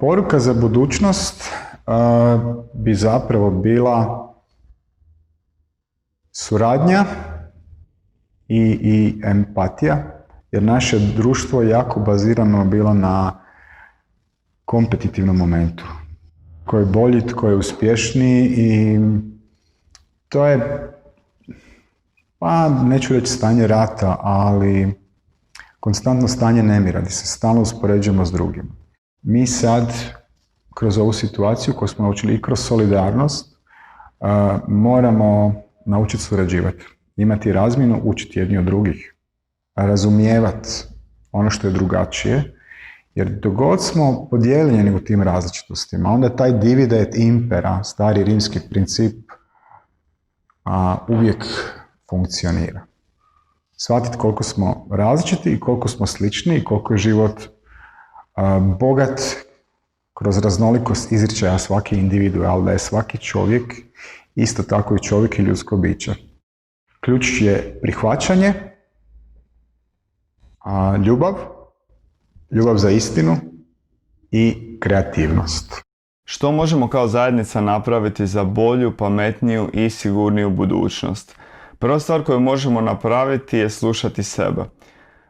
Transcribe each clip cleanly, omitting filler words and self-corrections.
Poruka za budućnost bi zapravo bila suradnja i empatija, jer naše društvo je jako bazirano bilo na kompetitivnom momentu. Tko je bolji, tko je uspješniji i to je, pa neću reći stanje rata, ali konstantno stanje nemira, gdje se stalno uspoređujemo s drugim. Mi sad, kroz ovu situaciju koju smo naučili i kroz solidarnost, moramo naučiti surađivati, imati razmjenu, učiti jedni od drugih, razumijevati ono što je drugačije, jer dok god smo podijeljeni u tim različitostima, onda taj divide et impera, stari rimski princip, uvijek funkcionira. Shvatiti koliko smo različiti i koliko smo slični i koliko je život bogat kroz raznolikost izričaja svaki individual, da je svaki čovjek isto tako i čovjek i ljudsko biće. Ključ je prihvaćanje, ljubav za istinu i kreativnost. Što možemo kao zajednica napraviti za bolju, pametniju i sigurniju budućnost? Prva stvar koju možemo napraviti je slušati sebe.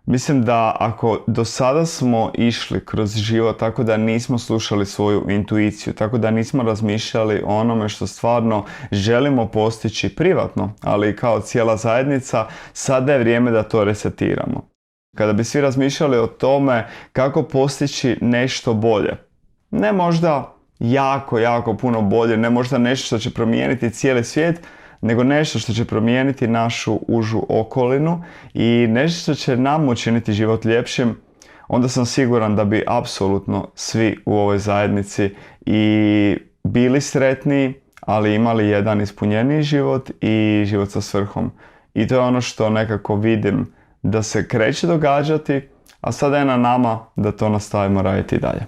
Mislim da ako do sada smo išli kroz život tako da nismo slušali svoju intuiciju, tako da nismo razmišljali o onome što stvarno želimo postići privatno, ali i kao cijela zajednica, sada je vrijeme da to resetiramo. Kada bi svi razmišljali o tome kako postići nešto bolje, ne možda jako puno bolje, ne možda nešto što će promijeniti cijeli svijet, nego nešto što će promijeniti našu užu okolinu i nešto što će nam učiniti život ljepšim, onda sam siguran da bi apsolutno svi u ovoj zajednici i bili sretniji, ali imali jedan ispunjeniji život i život sa svrhom. I to je ono što nekako vidim da se kreće događati, a sada je na nama da to nastavimo raditi dalje.